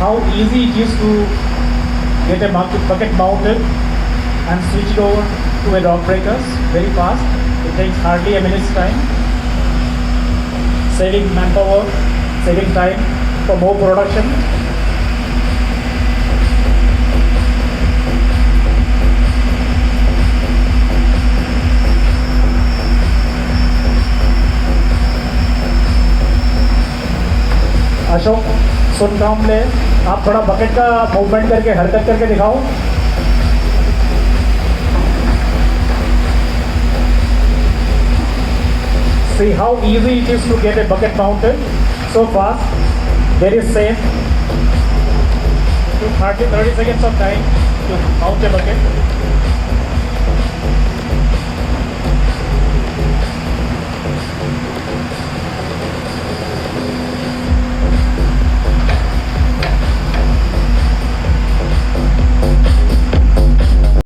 how easy it is to get a bucket mounted and switch it over to a rock breakers very fast. It takes hardly a minute's time, saving manpower, saving time for more production. Ashok सुन कांबले, आप थोड़ा bucket का movement करके हरकत करके दिखाओ. See how easy it is to get a bucket mounted so fast, very safe. Took hardly 30 seconds of time to mount a bucket.